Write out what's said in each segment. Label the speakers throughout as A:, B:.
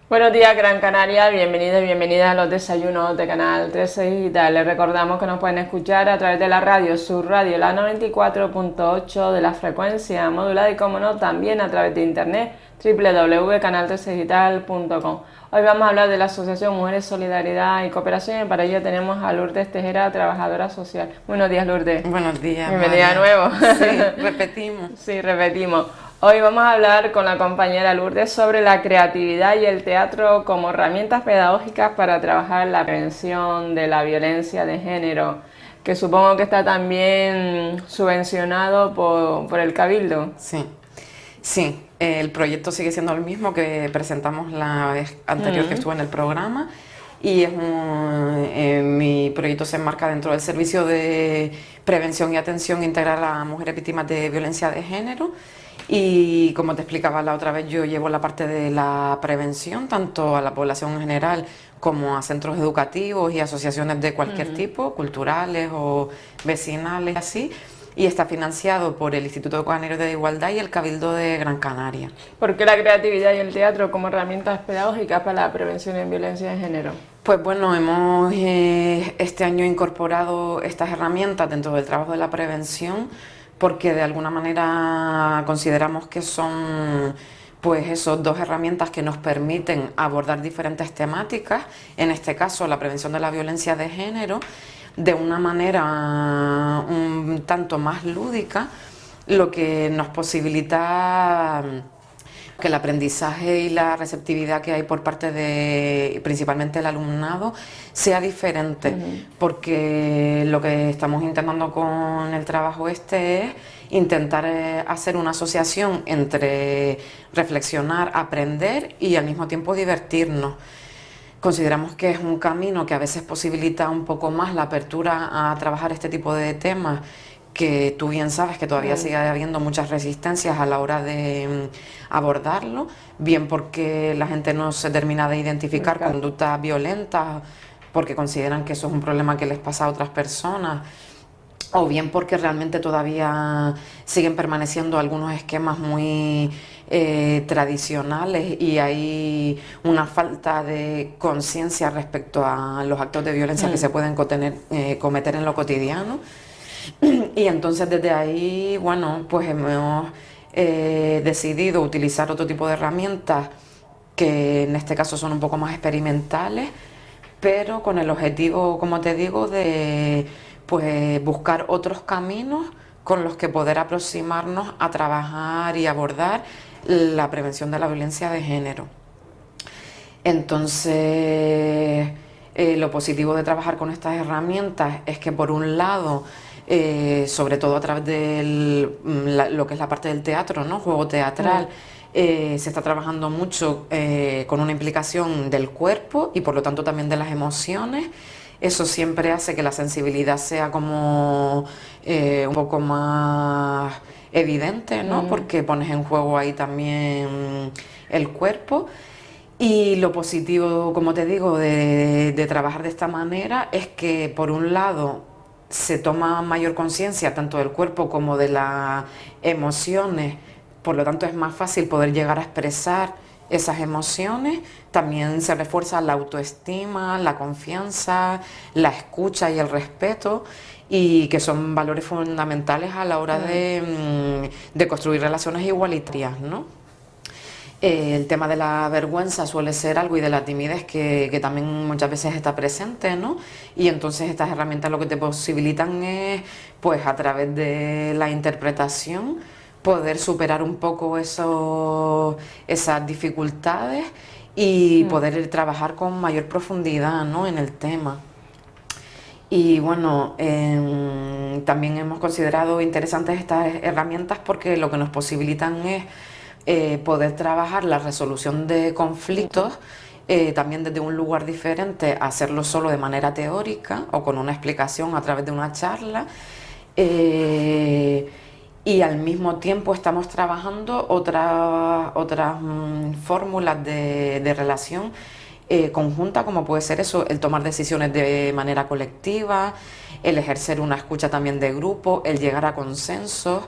A: Buenos días, Gran Canaria, bienvenidos y bienvenidas a los desayunos de Canal 13 Digital. Les recordamos que nos pueden escuchar a través de la radio, su radio, la 94.8 de la frecuencia modulada y, como no, también a través de internet, www.canal13digital.com. Hoy vamos a hablar de la Asociación Mujeres, Solidaridad y Cooperación y para ello tenemos a Lourdes Tejera, trabajadora social. Buenos días, Lourdes.
B: Buenos días,
A: Bienvenida de
B: María.
A: nuevo.
B: Sí, repetimos.
A: Sí, repetimos. Hoy vamos a hablar con la compañera Lourdes sobre la creatividad y el teatro como herramientas pedagógicas para trabajar la prevención de la violencia de género, que supongo que está también subvencionado por el Cabildo.
B: Sí, sí, el proyecto sigue siendo el mismo que presentamos la vez anterior que estuve en el programa y mi proyecto se enmarca dentro del servicio de prevención y atención integral a mujeres víctimas de violencia de género. Y como te explicaba la otra vez, yo llevo la parte de la prevención, tanto a la población en general como a centros educativos y asociaciones de cualquier tipo, culturales o vecinales, así. Y está financiado por el Instituto Canario de Igualdad y el Cabildo de Gran Canaria.
A: ¿Por qué la creatividad y el teatro como herramientas pedagógicas para la prevención de violencia de género?
B: Pues bueno, hemos este año incorporado estas herramientas dentro del trabajo de la prevención porque de alguna manera consideramos que son pues esos dos herramientas que nos permiten abordar diferentes temáticas, en este caso la prevención de la violencia de género, de una manera un tanto más lúdica, lo que nos posibilita que el aprendizaje y la receptividad que hay por parte de principalmente el alumnado sea diferente, porque lo que estamos intentando con el trabajo este es intentar hacer una asociación entre reflexionar, aprender y al mismo tiempo divertirnos. Consideramos que es un camino que a veces posibilita un poco más la apertura a trabajar este tipo de temas, que tú bien sabes que todavía sigue habiendo muchas resistencias a la hora de abordarlo, bien porque la gente no se termina de identificar conductas violentas, porque consideran que eso es un problema que les pasa a otras personas, o bien porque realmente todavía siguen permaneciendo algunos esquemas muy tradicionales y hay una falta de conciencia respecto a los actos de violencia que se pueden cometer en lo cotidiano. Y entonces desde ahí, bueno, pues hemos decidido utilizar otro tipo de herramientas que en este caso son un poco más experimentales, pero con el objetivo, como te digo, de pues buscar otros caminos con los que poder aproximarnos a trabajar y abordar la prevención de la violencia de género. Entonces, lo positivo de trabajar con estas herramientas es que, por un lado, sobre todo a través de lo que es la parte del teatro, ¿no? Juego teatral, se está trabajando mucho con una implicación del cuerpo y por lo tanto también de las emociones. Eso siempre hace que la sensibilidad sea como un poco más evidente, ¿no? Porque pones en juego ahí también el cuerpo. Y lo positivo, como te digo, de trabajar de esta manera es que, por un lado, se toma mayor conciencia tanto del cuerpo como de las emociones, por lo tanto es más fácil poder llegar a expresar esas emociones. También se refuerza la autoestima, la confianza, la escucha y el respeto, y que son valores fundamentales a la hora de construir relaciones igualitarias, ¿no? El tema de la vergüenza suele ser algo, y de la timidez que también muchas veces está presente, ¿no? Y entonces estas herramientas lo que te posibilitan es, pues a través de la interpretación, poder superar un poco esas dificultades y poder trabajar con mayor profundidad, ¿no? En el tema. Y bueno, también hemos considerado interesantes estas herramientas porque lo que nos posibilitan es poder trabajar la resolución de conflictos también desde un lugar diferente, hacerlo solo de manera teórica o con una explicación a través de una charla. Y al mismo tiempo estamos trabajando otras fórmulas de relación conjunta, como puede ser eso, el tomar decisiones de manera colectiva, el ejercer una escucha también de grupo, el llegar a consensos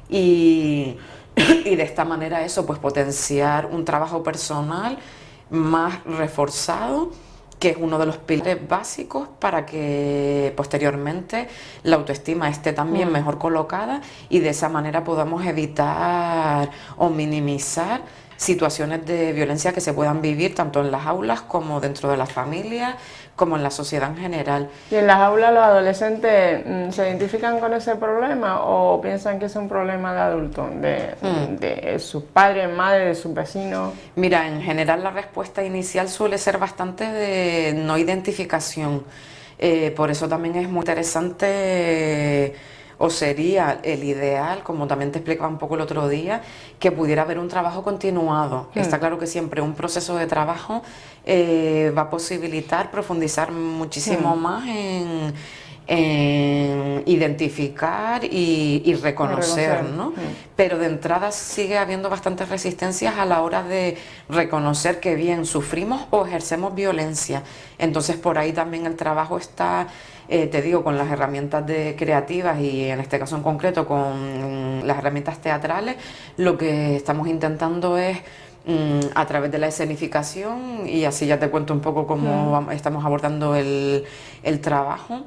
B: y de esta manera eso, pues potenciar un trabajo personal más reforzado, que es uno de los pilares básicos para que posteriormente la autoestima esté también mejor colocada y de esa manera podamos evitar o minimizar situaciones de violencia que se puedan vivir tanto en las aulas como dentro de las familias, como en la sociedad en general.
A: ¿Y en las aulas los adolescentes se identifican con ese problema o piensan que es un problema de adultos, de sus padres, madres, de sus vecinos?
B: Mira, en general la respuesta inicial suele ser bastante de no identificación. Por eso también es muy interesante, o sería el ideal, como también te explicaba un poco el otro día, que pudiera haber un trabajo continuado. Está claro que siempre un proceso de trabajo va a posibilitar profundizar muchísimo más en identificar y reconocer, ¿no? Pero de entrada sigue habiendo bastantes resistencias a la hora de reconocer que bien sufrimos o ejercemos violencia. Entonces por ahí también el trabajo está, te digo, con las herramientas creativas y en este caso en concreto con las herramientas teatrales. Lo que estamos intentando es a través de la escenificación, y así ya te cuento un poco cómo estamos abordando el trabajo.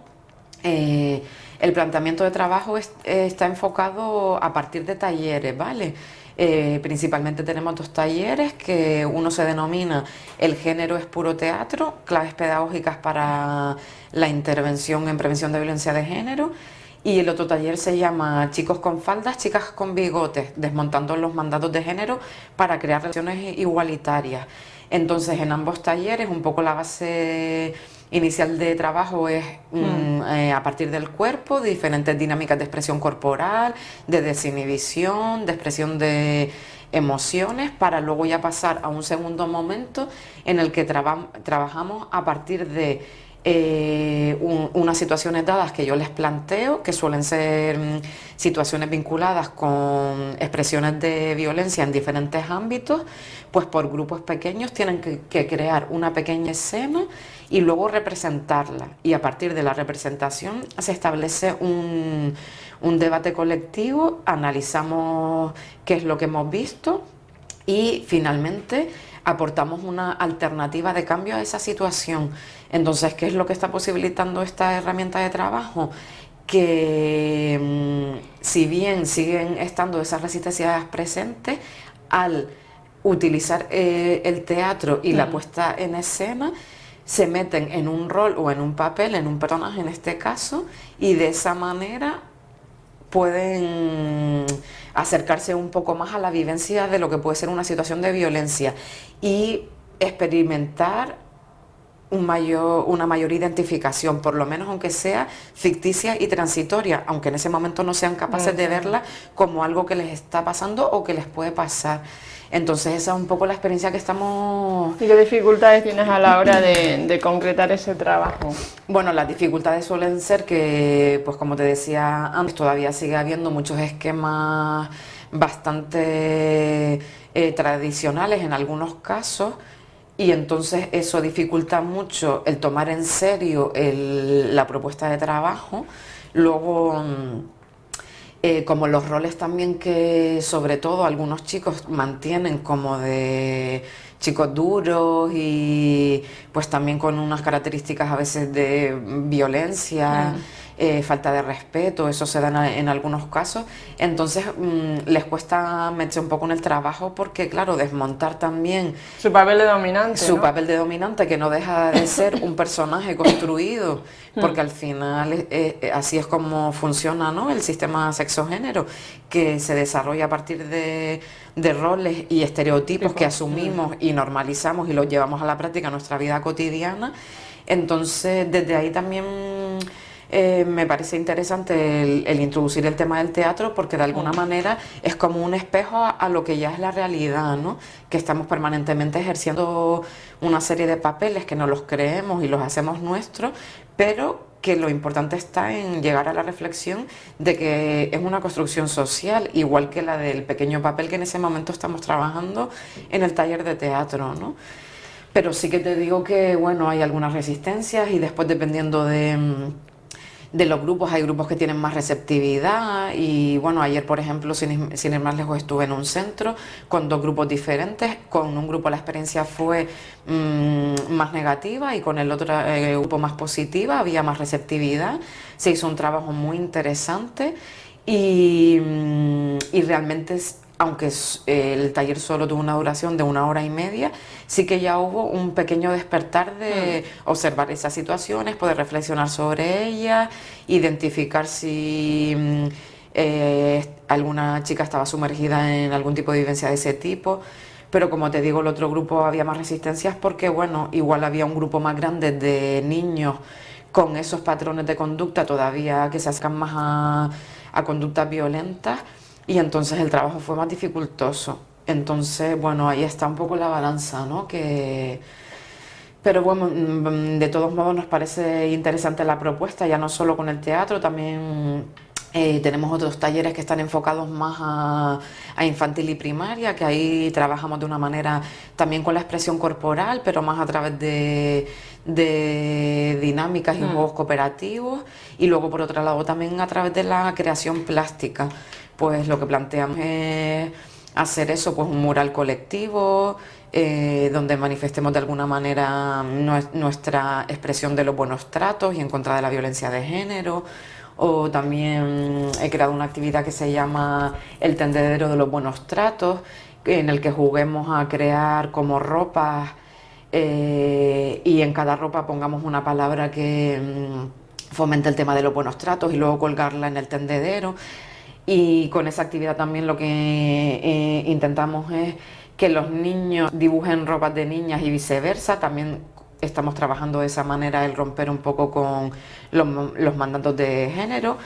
B: El planteamiento de trabajo está enfocado a partir de talleres, ¿vale? Principalmente tenemos 2 talleres, que uno se denomina El género es puro teatro, claves pedagógicas para la intervención en prevención de violencia de género, y el otro taller se llama Chicos con faldas, chicas con bigotes, desmontando los mandatos de género para crear relaciones igualitarias. Entonces, en ambos talleres, un poco la base inicial de trabajo es a partir del cuerpo, diferentes dinámicas de expresión corporal, de desinhibición, de expresión de emociones, para luego ya pasar a un segundo momento en el que trabajamos a partir de unas situaciones dadas que yo les planteo, que suelen ser situaciones vinculadas con expresiones de violencia en diferentes ámbitos. Pues por grupos pequeños tienen que crear una pequeña escena y luego representarla, y a partir de la representación se establece un debate colectivo, analizamos qué es lo que hemos visto y finalmente aportamos una alternativa de cambio a esa situación. Entonces, ¿qué es lo que está posibilitando esta herramienta de trabajo? Que si bien siguen estando esas resistencias presentes, al utilizar el teatro y la puesta en escena, se meten en un rol o en un papel, en un personaje en este caso, y de esa manera pueden acercarse un poco más a la vivencia de lo que puede ser una situación de violencia y experimentar una mayor identificación, por lo menos aunque sea ficticia y transitoria, aunque en ese momento no sean capaces de verla como algo que les está pasando o que les puede pasar. Entonces esa es un poco la experiencia que estamos...
A: ¿Y qué dificultades tienes a la hora de concretar ese trabajo?
B: Bueno, las dificultades suelen ser que, pues como te decía antes, todavía sigue habiendo muchos esquemas bastante tradicionales en algunos casos, y entonces eso dificulta mucho el tomar en serio la propuesta de trabajo. Luego... como los roles también que sobre todo algunos chicos mantienen como de chicos duros y pues también con unas características a veces de violencia, falta de respeto, eso se da en algunos casos. Entonces les cuesta meterse un poco en el trabajo porque claro, desmontar también
A: su papel de dominante,
B: su
A: ¿no?
B: papel de dominante, que no deja de ser un personaje construido, porque al final así es como funciona, ¿no?, el sistema sexogénero, que se desarrolla a partir de roles y estereotipos que asumimos y normalizamos y los llevamos a la práctica en nuestra vida cotidiana. Entonces desde ahí también me parece interesante el introducir el tema del teatro, porque de alguna manera es como un espejo a lo que ya es la realidad, ¿no?, que estamos permanentemente ejerciendo una serie de papeles que nos los creemos y los hacemos nuestros, pero que lo importante está en llegar a la reflexión de que es una construcción social, igual que la del pequeño papel que en ese momento estamos trabajando en el taller de teatro, ¿no? Pero sí que te digo que, bueno, hay algunas resistencias y después dependiendo de de los grupos. Hay grupos que tienen más receptividad y bueno, ayer por ejemplo, sin ir más lejos, estuve en un centro con dos grupos diferentes. Con un grupo la experiencia fue más negativa y con el otro grupo más positiva, había más receptividad. Se hizo un trabajo muy interesante y realmente aunque el taller solo tuvo una duración de 1 hora y media, sí que ya hubo un pequeño despertar de observar esas situaciones, poder reflexionar sobre ellas, identificar si alguna chica estaba sumergida en algún tipo de vivencia de ese tipo. Pero como te digo, el otro grupo había más resistencias porque, bueno, igual había un grupo más grande de niños con esos patrones de conducta todavía que se acercan más a conductas violentas. Y entonces el trabajo fue más dificultoso. Entonces, bueno, ahí está un poco la balanza, ¿no? Pero bueno, de todos modos nos parece interesante la propuesta, ya no solo con el teatro, también tenemos otros talleres que están enfocados más a infantil y primaria, que ahí trabajamos de una manera también con la expresión corporal, pero más a través de dinámicas y juegos cooperativos. Y luego, por otro lado, también a través de la creación plástica. Pues lo que planteamos es hacer eso, pues un mural colectivo, donde manifestemos de alguna manera nuestra expresión de los buenos tratos y en contra de la violencia de género. O también he creado una actividad que se llama el tendedero de los buenos tratos, en el que juguemos a crear como ropas y en cada ropa pongamos una palabra que fomente el tema de los buenos tratos y luego colgarla en el tendedero. Y con esa actividad también lo que intentamos es que los niños dibujen ropas de niñas y viceversa. También estamos trabajando de esa manera el romper un poco con los mandatos de género.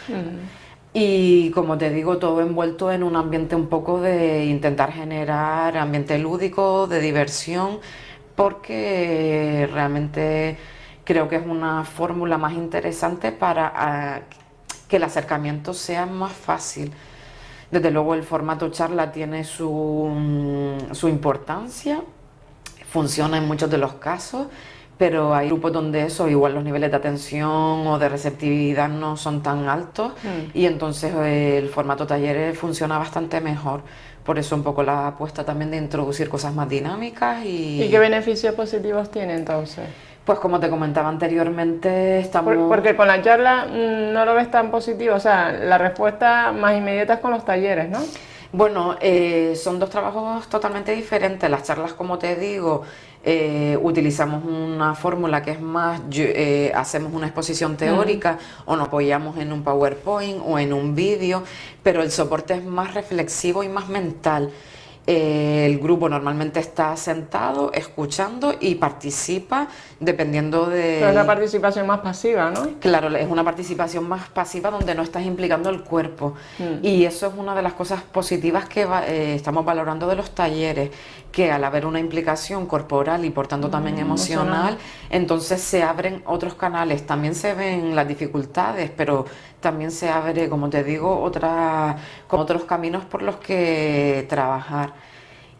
B: Y como te digo, todo envuelto en un ambiente un poco de intentar generar ambiente lúdico, de diversión, porque realmente creo que es una fórmula más interesante para que el acercamiento sea más fácil. Desde luego el formato charla tiene su importancia, funciona en muchos de los casos, pero hay grupos donde eso, igual los niveles de atención o de receptividad no son tan altos y entonces el formato talleres funciona bastante mejor. Por eso un poco la apuesta también de introducir cosas más dinámicas
A: ¿Y qué beneficios positivos tiene entonces?
B: Pues como te comentaba anteriormente, estamos...
A: Porque con la charla no lo ves tan positivo, o sea, la respuesta más inmediata es con los talleres, ¿no?
B: Bueno, son dos trabajos totalmente diferentes. Las charlas, como te digo, utilizamos una fórmula que es más, hacemos una exposición teórica o nos apoyamos en un PowerPoint o en un vídeo, pero el soporte es más reflexivo y más mental. El grupo normalmente está sentado, escuchando y participa dependiendo de...
A: Pero es una participación más pasiva, ¿no?
B: Claro, es una participación más pasiva donde no estás implicando el cuerpo. Y eso es una de las cosas positivas que estamos valorando de los talleres, que al haber una implicación corporal y por tanto también emocional, entonces se abren otros canales. También se ven las dificultades, pero también se abre, como te digo, otros caminos por los que trabajar.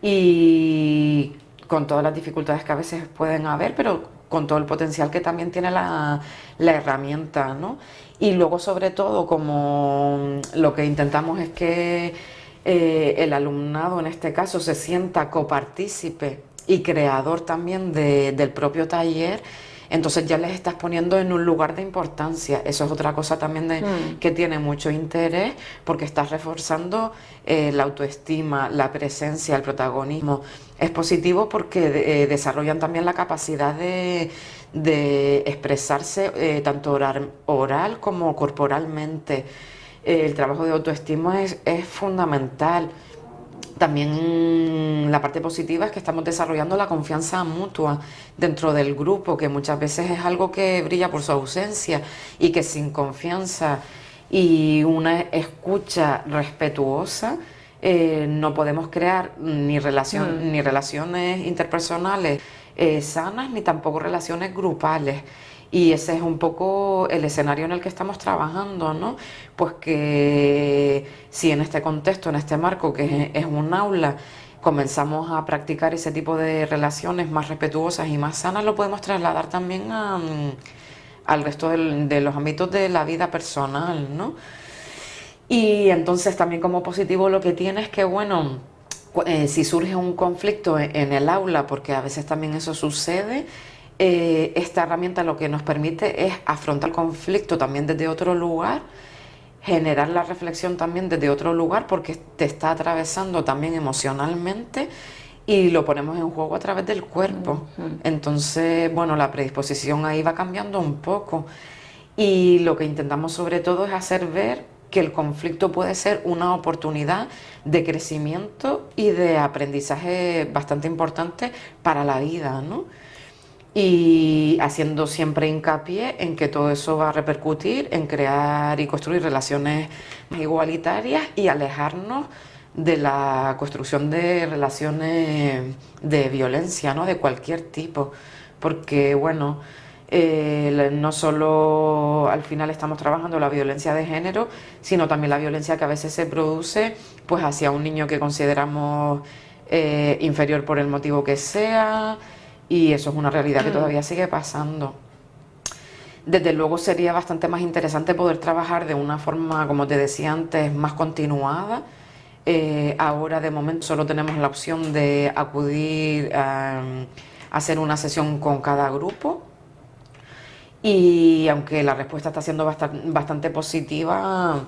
B: Y con todas las dificultades que a veces pueden haber, pero con todo el potencial que también tiene la herramienta, ¿no? Y luego, sobre todo, como lo que intentamos es que el alumnado, en este caso, se sienta copartícipe y creador también del propio taller, entonces ya les estás poniendo en un lugar de importancia. Eso es otra cosa también que tiene mucho interés, porque estás reforzando la autoestima, la presencia, el protagonismo. Es positivo porque desarrollan también la capacidad de expresarse tanto oral como corporalmente. El trabajo de autoestima es fundamental. También la parte positiva es que estamos desarrollando la confianza mutua dentro del grupo, que muchas veces es algo que brilla por su ausencia y que sin confianza y una escucha respetuosa no podemos crear ni relaciones interpersonales sanas, ni tampoco relaciones grupales. Y ese es un poco el escenario en el que estamos trabajando, ¿no? Pues que si en este contexto, en este marco, que es un aula, comenzamos a practicar ese tipo de relaciones más respetuosas y más sanas, lo podemos trasladar también al resto de los ámbitos de la vida personal, ¿no? Y entonces también como positivo lo que tiene es que, bueno, si surge un conflicto en el aula, porque a veces también eso sucede, esta herramienta lo que nos permite es afrontar el conflicto también desde otro lugar, generar la reflexión también desde otro lugar, porque te está atravesando también emocionalmente y lo ponemos en juego a través del cuerpo. Entonces, bueno, la predisposición ahí va cambiando un poco y lo que intentamos sobre todo es hacer ver que el conflicto puede ser una oportunidad de crecimiento y de aprendizaje bastante importante para la vida, ¿no? Y haciendo siempre hincapié en que todo eso va a repercutir en crear y construir relaciones más igualitarias y alejarnos de la construcción de relaciones de violencia, ¿no? De cualquier tipo, porque bueno, no solo al final estamos trabajando la violencia de género, sino también la violencia que a veces se produce pues hacia un niño que consideramos inferior por el motivo que sea, y eso es una realidad que todavía sigue pasando. Desde luego sería bastante más interesante poder trabajar de una forma, como te decía antes, más continuada. Ahora de momento solo tenemos la opción de acudir a hacer una sesión con cada grupo, y aunque la respuesta está siendo bastante positiva,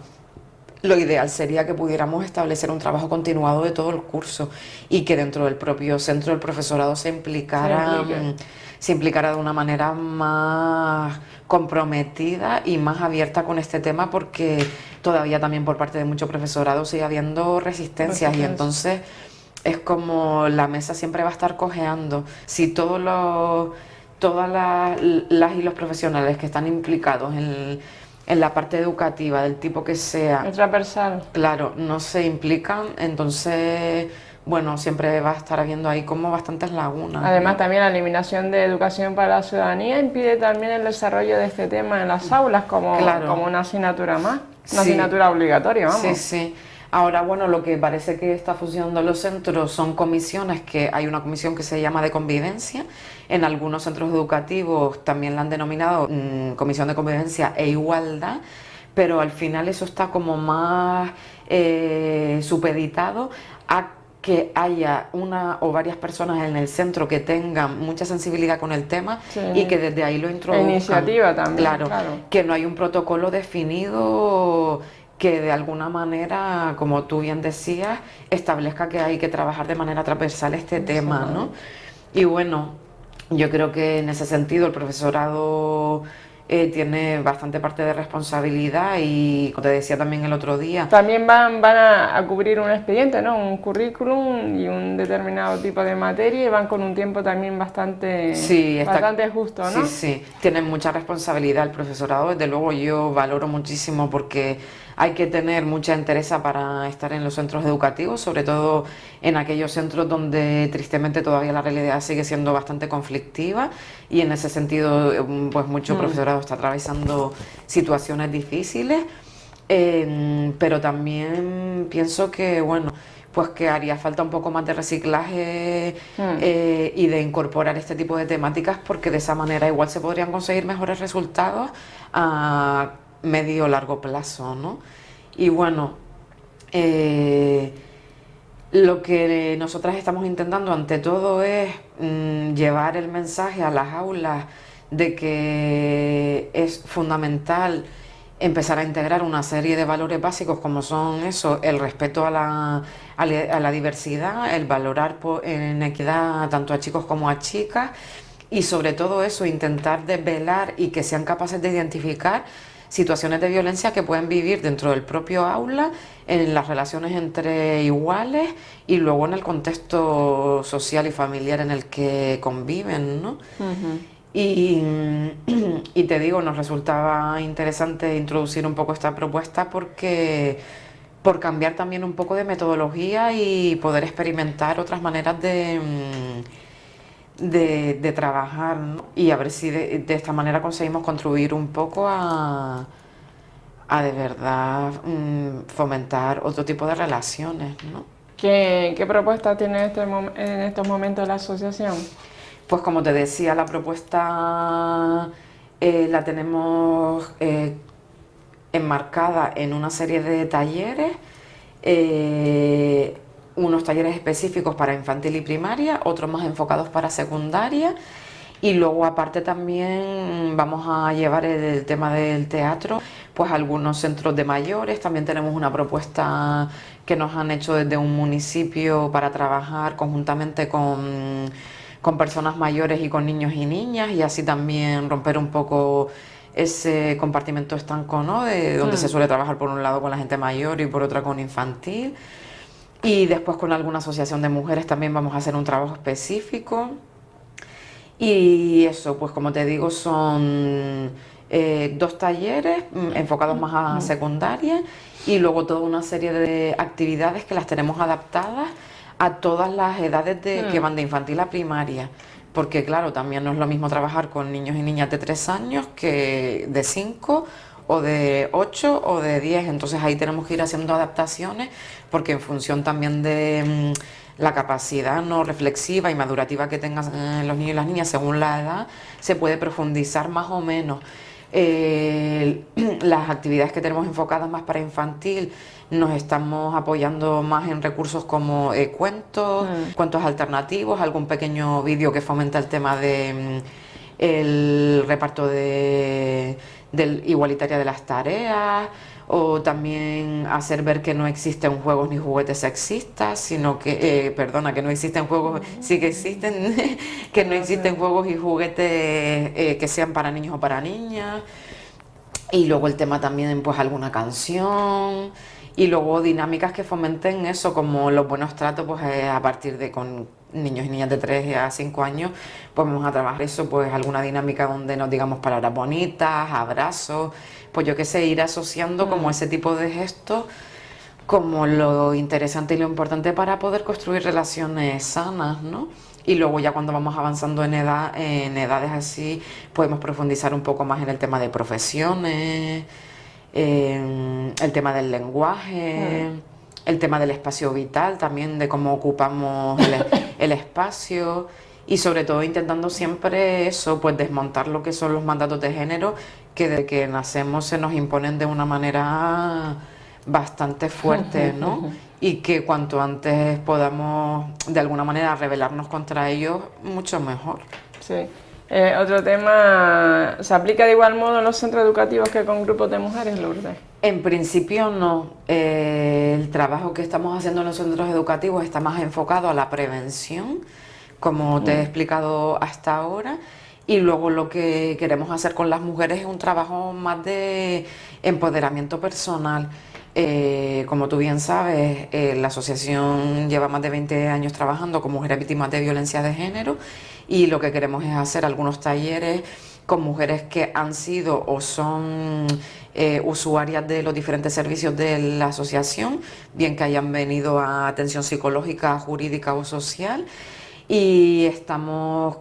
B: lo ideal sería que pudiéramos establecer un trabajo continuado de todo el curso y que dentro del propio centro el profesorado se implicara de una manera más comprometida y más abierta con este tema, porque todavía también por parte de mucho profesorado sigue habiendo resistencias y entonces es como la mesa siempre va a estar cojeando. Si todas las y los profesionales que están implicados en la parte educativa, del tipo que sea,
A: transversal,
B: claro, no se implican, entonces, bueno, siempre va a estar habiendo ahí como bastantes lagunas.
A: Además,
B: ¿no?
A: también la eliminación de educación para la ciudadanía impide también el desarrollo de este tema en las aulas como una asignatura más, una asignatura obligatoria, vamos.
B: Sí, sí. Ahora, bueno, lo que parece que está funcionando en los centros son comisiones, que hay una comisión que se llama de convivencia. En algunos centros educativos también la han denominado comisión de convivencia e igualdad, pero al final eso está como más supeditado a que haya una o varias personas en el centro que tengan mucha sensibilidad con el tema y que desde ahí lo introduzcan.
A: Iniciativa también,
B: claro, que no hay un protocolo definido que de alguna manera, como tú bien decías, establezca que hay que trabajar de manera transversal este tema, ¿no? Y bueno, yo creo que en ese sentido el profesorado tiene bastante parte de responsabilidad y, como te decía también el otro día,
A: también van a cubrir un expediente, ¿no? Un currículum y un determinado tipo de materia, y van con un tiempo también bastante justo, ¿no?
B: Sí, sí, tienen mucha responsabilidad el profesorado. Desde luego yo valoro muchísimo, porque hay que tener mucha entereza para estar en los centros educativos, sobre todo en aquellos centros donde tristemente todavía la realidad sigue siendo bastante conflictiva, y en ese sentido pues mucho profesorado está atravesando situaciones difíciles, pero también pienso que bueno, pues que haría falta un poco más de reciclaje y de incorporar este tipo de temáticas, porque de esa manera igual se podrían conseguir mejores resultados a medio o largo plazo, ¿no? Y bueno, lo que nosotras estamos intentando ante todo es llevar el mensaje a las aulas de que es fundamental empezar a integrar una serie de valores básicos, como son eso, el respeto a la diversidad, el valorar en equidad tanto a chicos como a chicas, y sobre todo eso, intentar desvelar y que sean capaces de identificar situaciones de violencia que pueden vivir dentro del propio aula, en las relaciones entre iguales y luego en el contexto social y familiar en el que conviven, ¿no? Y te digo, nos resultaba interesante introducir un poco esta propuesta porque por cambiar también un poco de metodología y poder experimentar otras maneras de trabajar, ¿no? Y a ver si de esta manera conseguimos contribuir un poco a de verdad fomentar otro tipo de relaciones, ¿no?
A: ¿Qué propuesta tiene en estos momentos la asociación?
B: Pues como te decía, la propuesta La tenemos enmarcada en una serie de talleres, unos talleres específicos para infantil y primaria, otros más enfocados para secundaria, y luego aparte también vamos a llevar el tema del teatro pues a algunos centros de mayores. También tenemos una propuesta que nos han hecho desde un municipio para trabajar conjuntamente con personas mayores y con niños y niñas, y así también romper un poco ese compartimento estanco, ¿no? De donde se suele trabajar por un lado con la gente mayor y por otra con infantil. Y después con alguna asociación de mujeres también vamos a hacer un trabajo específico. Y eso, pues como te digo, son 2 talleres enfocados más a secundaria, y luego toda una serie de actividades que las tenemos adaptadas a todas las edades que van de infantil a primaria. Porque claro, también no es lo mismo trabajar con niños y niñas de 3 años que de 5 o de 8 o de 10. Entonces ahí tenemos que ir haciendo adaptaciones, porque en función también de la capacidad no reflexiva y madurativa que tengan los niños y las niñas según la edad, se puede profundizar más o menos. Las actividades que tenemos enfocadas más para infantil, nos estamos apoyando más en recursos como cuentos alternativos, algún pequeño vídeo que fomenta el tema de el reparto del igualitaria de las tareas, o también hacer ver que no existen juegos ni juguetes sexistas, sino que, que no existen juegos, sí que existen, que no existen juegos y juguetes que sean para niños o para niñas. Y luego el tema también, pues alguna canción, y luego dinámicas que fomenten eso, como los buenos tratos, pues a partir de con niños y niñas de 3 a 5 años, pues vamos a trabajar eso, pues alguna dinámica donde nos digamos palabras bonitas, abrazos, pues yo qué sé, ir asociando como ese tipo de gestos como lo interesante y lo importante para poder construir relaciones sanas, ¿no? Y luego ya cuando vamos avanzando en edades así, podemos profundizar un poco más en el tema de profesiones, el tema del lenguaje, el tema del espacio vital, también de cómo ocupamos el espacio, y sobre todo intentando siempre eso, pues desmontar lo que son los mandatos de género que desde que nacemos se nos imponen de una manera bastante fuerte, ¿no? Y que cuanto antes podamos de alguna manera rebelarnos contra ellos, mucho mejor.
A: Sí. Otro tema, ¿se aplica de igual modo en los centros educativos que con grupos de mujeres, Lourdes?
B: En principio no. El trabajo que estamos haciendo en los centros educativos está más enfocado a la prevención, como te he explicado hasta ahora, y luego lo que queremos hacer con las mujeres es un trabajo más de empoderamiento personal. Como tú bien sabes, la asociación lleva más de 20 años trabajando con mujeres víctimas de violencia de género, y lo que queremos es hacer algunos talleres con mujeres que han sido o son usuarias de los diferentes servicios de la asociación, bien que hayan venido a atención psicológica, jurídica o social. Y estamos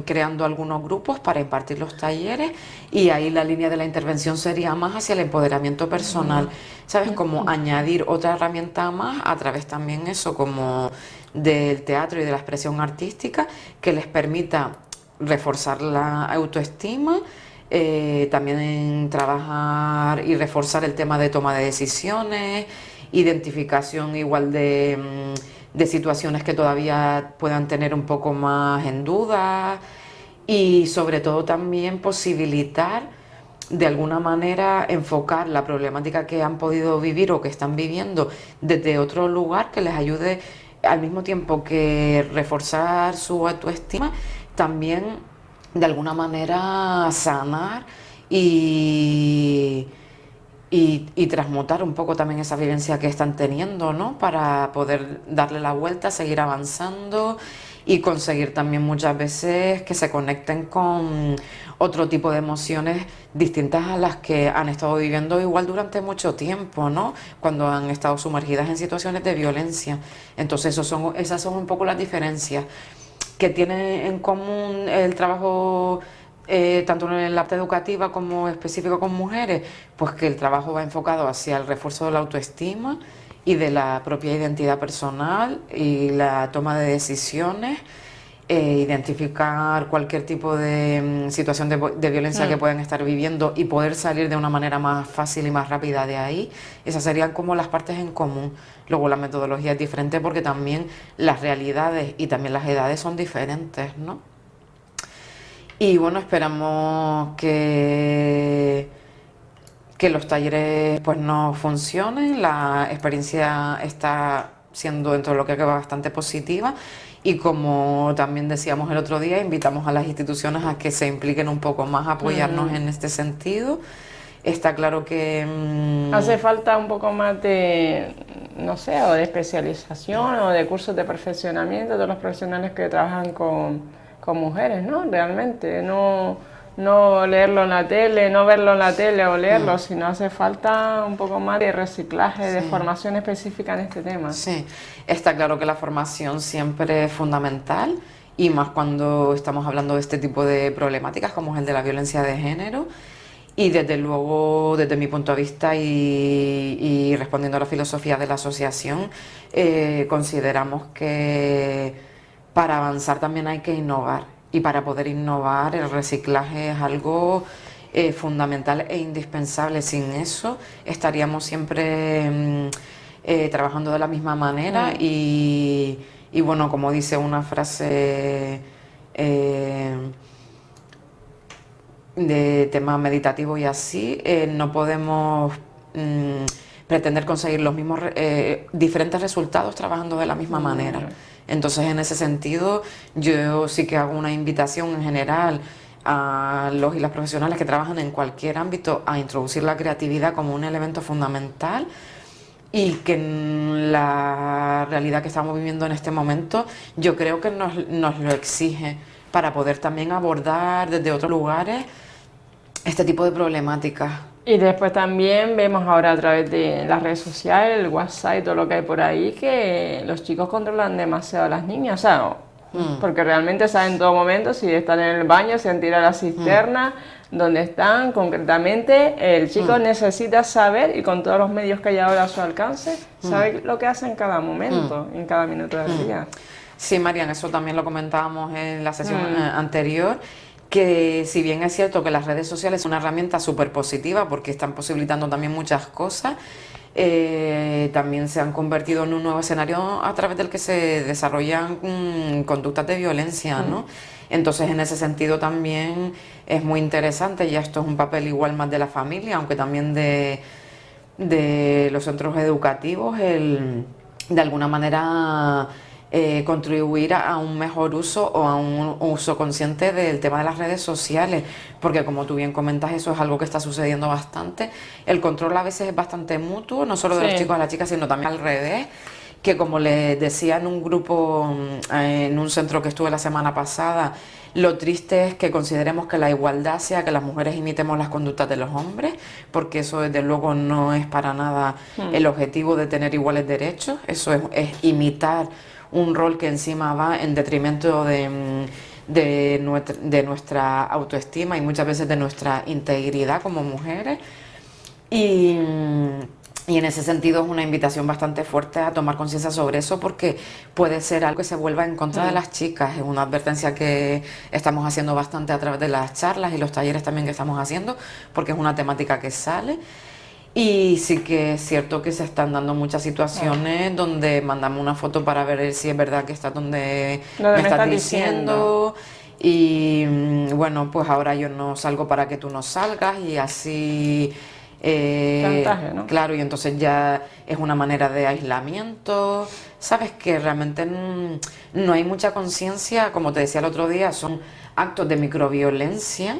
B: creando algunos grupos para impartir los talleres, y ahí la línea de la intervención sería más hacia el empoderamiento personal, ¿sabes? Como añadir otra herramienta más a través también eso como del teatro y de la expresión artística, que les permita reforzar la autoestima, también trabajar y reforzar el tema de toma de decisiones, identificación igual de situaciones que todavía puedan tener un poco más en duda, y sobre todo también posibilitar de alguna manera enfocar la problemática que han podido vivir o que están viviendo desde otro lugar, que les ayude al mismo tiempo que reforzar su autoestima, también de alguna manera sanar y transmutar un poco también esa vivencia que están teniendo, ¿no? Para poder darle la vuelta, seguir avanzando y conseguir también muchas veces que se conecten con otro tipo de emociones distintas a las que han estado viviendo igual durante mucho tiempo, ¿no? Cuando han estado sumergidas en situaciones de violencia. Entonces esas son un poco las diferencias que tiene en común el trabajo tanto en la parte educativa como específico con mujeres, pues que el trabajo va enfocado hacia el refuerzo de la autoestima y de la propia identidad personal y la toma de decisiones, identificar cualquier tipo de situación de violencia que puedan estar viviendo y poder salir de una manera más fácil y más rápida de ahí. Esas serían como las partes en común. Luego la metodología es diferente porque también las realidades y también las edades son diferentes, ¿no? Y bueno, esperamos que los talleres pues no funcionen. La experiencia está siendo dentro de lo que queda bastante positiva y como también decíamos el otro día, invitamos a las instituciones a que se impliquen un poco más, a apoyarnos en este sentido. Está claro que
A: hace falta un poco más de, no sé, o de especialización o de cursos de perfeccionamiento de los profesionales que trabajan con mujeres, ¿no? Realmente, no leerlo en la tele, no verlo en la tele o leerlo, sino hace falta un poco más de reciclaje, de formación específica en este tema.
B: Sí, está claro que la formación siempre es fundamental y más cuando estamos hablando de este tipo de problemáticas como es el de la violencia de género. Y desde luego, desde mi punto de vista y respondiendo a la filosofía de la asociación, consideramos que para avanzar también hay que innovar. Y para poder innovar, el reciclaje es algo fundamental e indispensable. Sin eso estaríamos siempre trabajando de la misma manera y bueno, como dice una frase de tema meditativo y así, no podemos pretender conseguir los mismos diferentes resultados trabajando de la misma manera. Entonces, en ese sentido, yo sí que hago una invitación en general a los y las profesionales que trabajan en cualquier ámbito a introducir la creatividad como un elemento fundamental y que en la realidad que estamos viviendo en este momento, yo creo que nos lo exige para poder también abordar desde otros lugares este tipo de problemáticas.
A: Y después también vemos ahora a través de las redes sociales, el WhatsApp y todo lo que hay por ahí, que los chicos controlan demasiado a las niñas, o sea, porque realmente saben en todo momento si están en el baño, si han tirado la cisterna, dónde están concretamente. El chico necesita saber, y con todos los medios que hay ahora a su alcance, saber lo que hace en cada momento, en cada minuto del día.
B: Sí, Marian, eso también lo comentábamos en la sesión anterior, que si bien es cierto que las redes sociales son una herramienta súper positiva porque están posibilitando también muchas cosas, también se han convertido en un nuevo escenario a través del que se desarrollan conductas de violencia, ¿no? Entonces, en ese sentido también es muy interesante, y esto es un papel igual más de la familia, aunque también de los centros educativos, de alguna manera contribuir a un mejor uso o a un uso consciente del tema de las redes sociales, porque como tú bien comentas, eso es algo que está sucediendo bastante. El control a veces es bastante mutuo, no solo de los chicos a las chicas, sino también al revés, que como les decía en un grupo, en un centro que estuve la semana pasada, lo triste es que consideremos que la igualdad sea que las mujeres imitemos las conductas de los hombres, porque eso desde luego no es para nada el objetivo de tener iguales derechos. Eso es imitar un rol que encima va en detrimento de nuestra autoestima y muchas veces de nuestra integridad como mujeres. Y en ese sentido es una invitación bastante fuerte a tomar conciencia sobre eso, porque puede ser algo que se vuelva en contra de las chicas. Es una advertencia que estamos haciendo bastante a través de las charlas y los talleres también que estamos haciendo, porque es una temática que sale. Y sí que es cierto que se están dando muchas situaciones donde mandamos una foto para ver si es verdad que está donde me estás diciendo. Y bueno, pues ahora yo no salgo para que tú no salgas, y así
A: chantaje, ¿no?
B: Claro, y entonces ya es una manera de aislamiento. Sabes que realmente no hay mucha conciencia, como te decía el otro día, son actos de microviolencia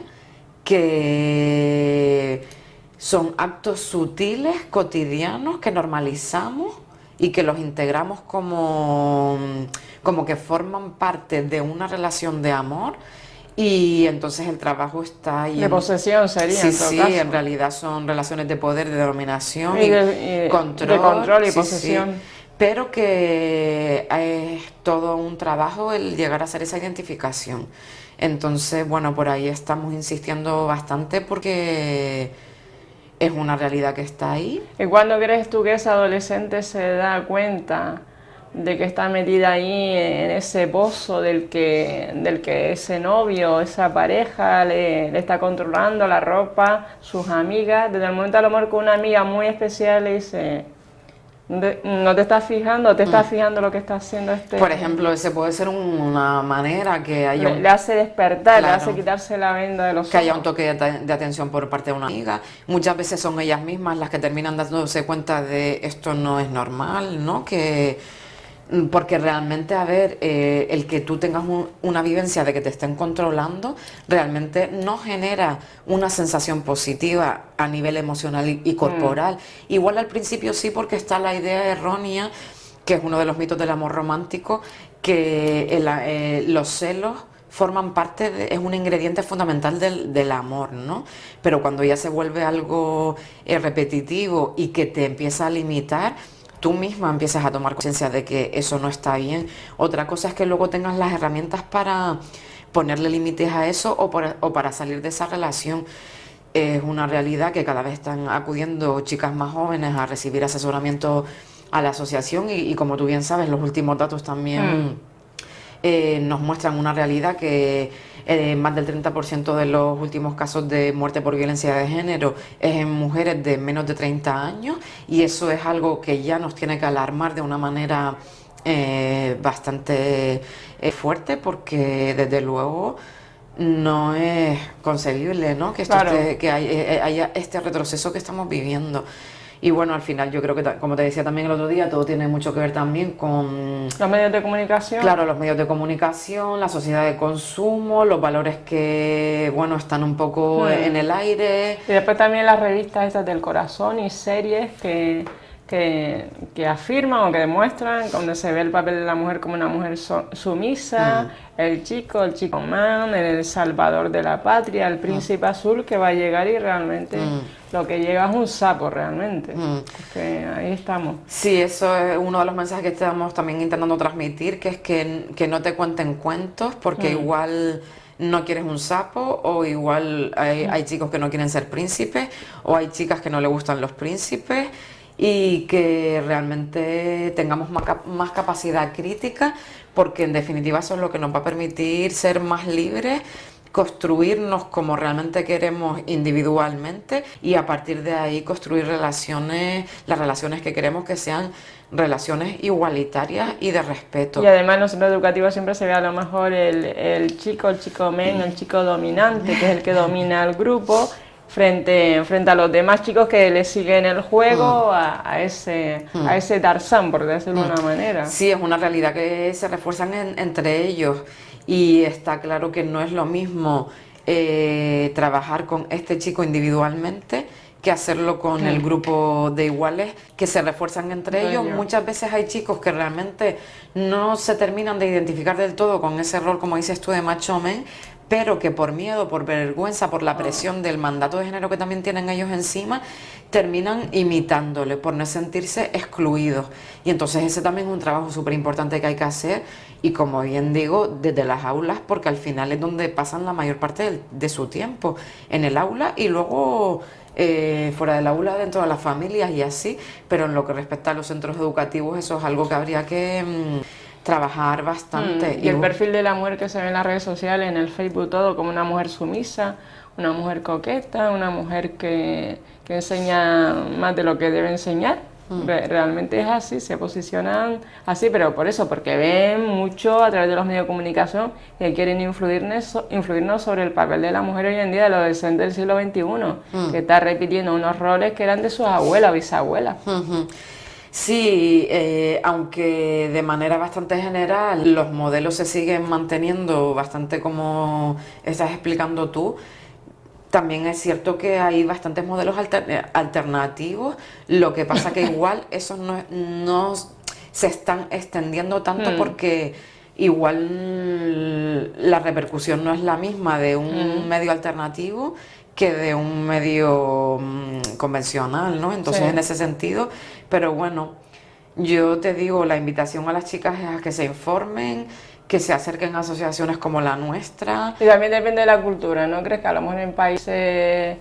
B: que son actos sutiles, cotidianos, que normalizamos y que los integramos como que forman parte de una relación de amor. Y entonces el trabajo está ahí.
A: De posesión sería,
B: sí,
A: en todo
B: sí,
A: caso.
B: En realidad son relaciones de poder, de dominación
A: y
B: control,
A: de control y
B: sí,
A: posesión.
B: sí. Pero que es todo un trabajo el llegar a hacer esa identificación. Entonces, bueno, por ahí estamos insistiendo bastante porque es una realidad que está ahí.
A: ¿Y cuándo crees tú que ese adolescente se da cuenta de que está metida ahí en ese pozo del que ese novio, esa pareja le está controlando la ropa, sus amigas. Desde el momento a lo mejor con una amiga muy especial le dice, no te estás fijando, te estás fijando lo que está haciendo este.
B: Por ejemplo, ese puede ser una manera que haya
A: le hace despertar,
B: claro,
A: le hace quitarse la venda de los ojos.
B: Que haya un toque de atención por parte de una amiga. Muchas veces son ellas mismas las que terminan dándose cuenta de esto no es normal, ¿no? Porque realmente, a ver, el que tú tengas una vivencia de que te estén controlando, realmente no genera una sensación positiva a nivel emocional y corporal. Igual al principio sí, porque está la idea errónea, que es uno de los mitos del amor romántico, que los celos forman parte es un ingrediente fundamental del amor, ¿no? Pero cuando ya se vuelve algo repetitivo y que te empieza a limitar, tú misma empiezas a tomar conciencia de que eso no está bien. Otra cosa es que luego tengas las herramientas para ponerle límites a eso o para salir de esa relación. Es una realidad que cada vez están acudiendo chicas más jóvenes a recibir asesoramiento a la asociación y como tú bien sabes, los últimos datos también nos muestran una realidad que más del 30% de los últimos casos de muerte por violencia de género es en mujeres de menos de 30 años y eso es algo que ya nos tiene que alarmar de una manera bastante fuerte, porque desde luego no es concebible, ¿no? Que esto
A: Claro.
B: que haya este retroceso que estamos viviendo. Y bueno, al final yo creo que, como te decía también el otro día, todo tiene mucho que ver también con
A: los medios de comunicación.
B: Claro, los medios de comunicación, la sociedad de consumo, los valores que, bueno, están un poco en el aire.
A: Y después también las revistas estas del corazón y series que afirman o que demuestran, donde se ve el papel de la mujer como una mujer sumisa, el chico man, el salvador de la patria, el príncipe azul que va a llegar y realmente lo que llega es un sapo realmente. Porque ahí estamos.
B: Sí, eso es uno de los mensajes que estamos también intentando transmitir, que es que no te cuenten cuentos, porque igual no quieres un sapo, o igual hay chicos que no quieren ser príncipes, o hay chicas que no le gustan los príncipes, y que realmente tengamos más capacidad crítica, porque en definitiva eso es lo que nos va a permitir ser más libres, construirnos como realmente queremos individualmente y a partir de ahí construir las relaciones que queremos que sean relaciones igualitarias y de respeto.
A: Y además en los centros educativos siempre se ve a lo mejor el chico men, el chico dominante, que es el que domina al grupo, frente a los demás chicos que le siguen el juego a ese Tarzán, por decirlo de una manera.
B: Sí, es una realidad que se refuerzan entre ellos y está claro que no es lo mismo trabajar con este chico individualmente que hacerlo con el grupo de iguales que se refuerzan entre ellos. Muchas veces hay chicos que realmente no se terminan de identificar del todo con ese rol, como dices tú, de macho men, pero que por miedo, por vergüenza, por la presión del mandato de género que también tienen ellos encima, terminan imitándole por no sentirse excluidos. Y entonces ese también es un trabajo súper importante que hay que hacer, y como bien digo, desde las aulas, porque al final es donde pasan la mayor parte de su tiempo, en el aula y luego fuera del aula, dentro de las familias y así. Pero en lo que respecta a los centros educativos, eso es algo que habría que trabajar bastante.
A: Y el perfil de la mujer que se ve en las redes sociales, en el Facebook, todo como una mujer sumisa, una mujer coqueta, una mujer que enseña más de lo que debe enseñar. Realmente es así, se posicionan así, pero por eso, porque ven mucho a través de los medios de comunicación que quieren influirnos sobre el papel de la mujer hoy en día, de los adolescentes del siglo XXI, que está repitiendo unos roles que eran de sus abuelas o bisabuelas.
B: Sí, aunque de manera bastante general los modelos se siguen manteniendo bastante como estás explicando tú, también es cierto que hay bastantes modelos alternativos, lo que pasa que igual esos no se están extendiendo tanto porque igual la repercusión no es la misma de un medio alternativo que de un medio convencional, ¿no? Entonces en ese sentido, pero bueno, yo te digo, la invitación a las chicas es a que se informen, que se acerquen a asociaciones como la nuestra.
A: Y también depende de la cultura, ¿no crees? Que a lo mejor en países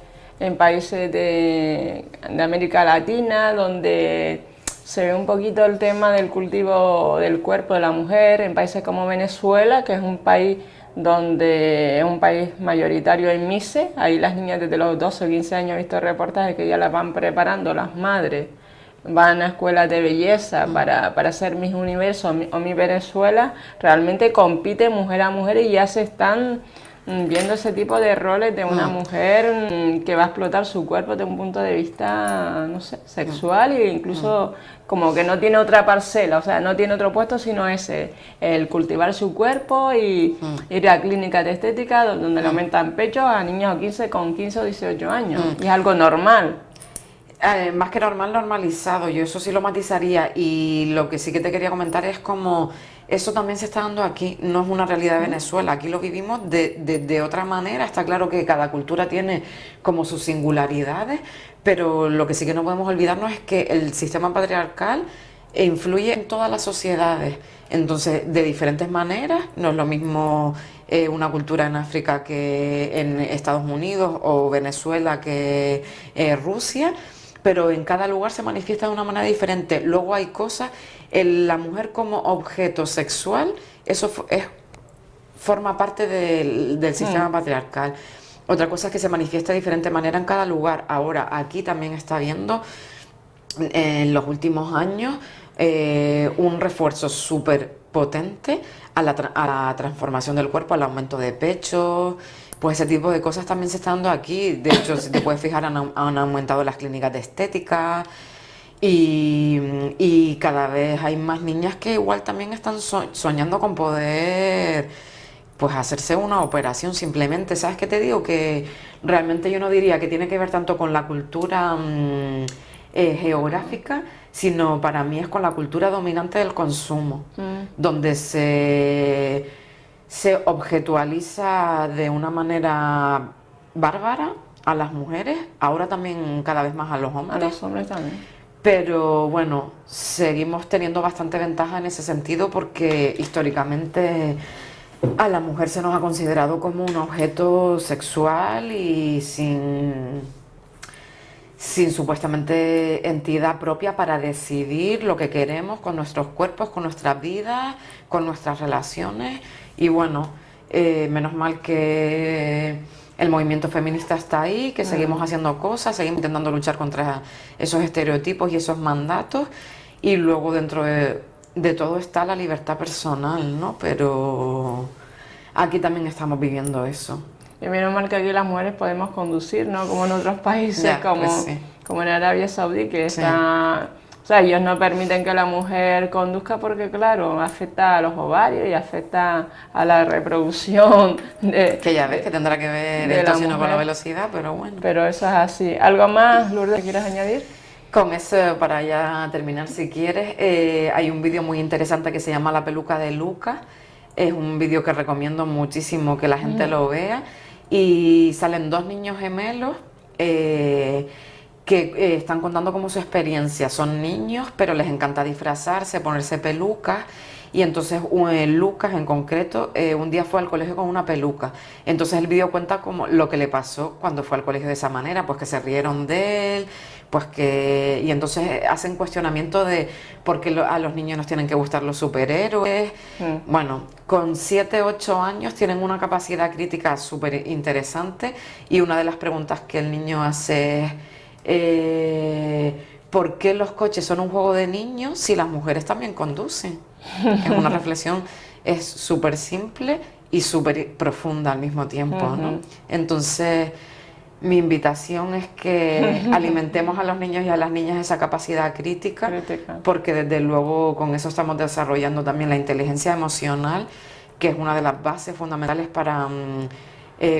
A: de América Latina, donde se ve un poquito el tema del cultivo del cuerpo de la mujer en países como Venezuela, que es un país donde es un país mayoritario en MICE. Ahí las niñas desde los 12 o 15 años he visto reportajes que ya las van preparando las madres, van a escuelas de belleza para ser Miss Universo o Miss Venezuela. Realmente compite mujer a mujer y ya se están viendo ese tipo de roles de una mujer que va a explotar su cuerpo desde un punto de vista, no sé, sexual e incluso como que no tiene otra parcela, o sea, no tiene otro puesto sino ese, el cultivar su cuerpo y ir a clínicas de estética donde le aumentan pechos a niños con 15 o 18 años. Y es algo normal.
B: Más que normal, normalizado, yo eso sí lo matizaría, y lo que sí que te quería comentar es como eso también se está dando aquí, no es una realidad de Venezuela, aquí lo vivimos de otra manera. Está claro que cada cultura tiene como sus singularidades, pero lo que sí que no podemos olvidarnos es que el sistema patriarcal influye en todas las sociedades, entonces de diferentes maneras. No es lo mismo una cultura en África que en Estados Unidos o Venezuela que Rusia, pero en cada lugar se manifiesta de una manera diferente. Luego hay cosas, la mujer como objeto sexual, forma parte del sistema patriarcal. Otra cosa es que se manifiesta de diferente manera en cada lugar. Ahora, aquí también está habiendo, en los últimos años, un refuerzo súper potente a la transformación del cuerpo, al aumento de pecho. Pues ese tipo de cosas también se está dando aquí. De hecho, si te puedes fijar, han aumentado las clínicas de estética y cada vez hay más niñas que igual también están soñando con poder pues hacerse una operación simplemente. ¿Sabes qué te digo? Que realmente yo no diría que tiene que ver tanto con la cultura geográfica, sino para mí es con la cultura dominante del consumo, donde se objetualiza de una manera bárbara a las mujeres, ahora también cada vez más a los hombres.
A: A los hombres también.
B: Pero bueno, seguimos teniendo bastante ventaja en ese sentido porque históricamente a la mujer se nos ha considerado como un objeto sexual y sin supuestamente entidad propia para decidir lo que queremos con nuestros cuerpos, con nuestras vidas, con nuestras relaciones. Y bueno, menos mal que el movimiento feminista está ahí, que seguimos haciendo cosas, seguimos intentando luchar contra esos estereotipos y esos mandatos. Y luego dentro de todo está la libertad personal, ¿no? Pero aquí también estamos viviendo eso.
A: Y menos mal que aquí las mujeres podemos conducir, ¿no? Como en otros países,
B: Ya,
A: como,
B: pues sí.
A: como en Arabia Saudí, que
B: Sí.
A: está... O sea, ellos no permiten que la mujer conduzca porque, claro, afecta a los ovarios y afecta a la reproducción
B: Que ya ves que tendrá que ver
A: de
B: esto
A: la
B: sino con la
A: mujer.
B: velocidad, pero bueno.
A: Pero eso es así. ¿Algo más, Lourdes, que quieras añadir?
B: Con eso, para ya terminar, si quieres, hay un vídeo muy interesante que se llama La peluca de Luca. Es un vídeo que recomiendo muchísimo que la gente lo vea. Y salen dos niños gemelos que están contando como su experiencia. Son niños, pero les encanta disfrazarse, ponerse pelucas. Y entonces Lucas en concreto un día fue al colegio con una peluca. Entonces el vídeo cuenta como lo que le pasó cuando fue al colegio de esa manera, pues que se rieron de él, y entonces hacen cuestionamiento de por qué a los niños nos tienen que gustar los superhéroes. Bueno, con 7, 8 años tienen una capacidad crítica súper interesante, y una de las preguntas que el niño hace es ¿por qué los coches son un juego de niños si las mujeres también conducen? Es una reflexión, es súper simple y súper profunda al mismo tiempo, ¿no? Entonces, mi invitación es que alimentemos a los niños y a las niñas esa capacidad crítica, porque desde luego con eso estamos desarrollando también la inteligencia emocional, que es una de las bases fundamentales para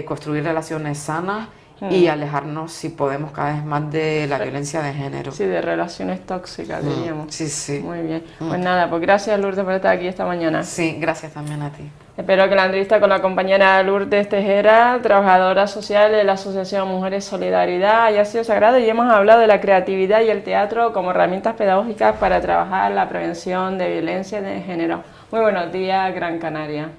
B: construir relaciones sanas y alejarnos, si podemos, cada vez más de la violencia de género.
A: Sí, de relaciones tóxicas, diríamos.
B: Sí, sí.
A: Muy bien. Pues nada, pues gracias, Lourdes, por estar aquí esta mañana.
B: Sí, gracias también a ti.
A: Espero que la entrevista con la compañera Lourdes Tejera, trabajadora social de la Asociación Mujeres Solidaridad, haya sido sagrada, y hemos hablado de la creatividad y el teatro como herramientas pedagógicas para trabajar la prevención de violencia de género. Muy buenos días, Gran Canaria.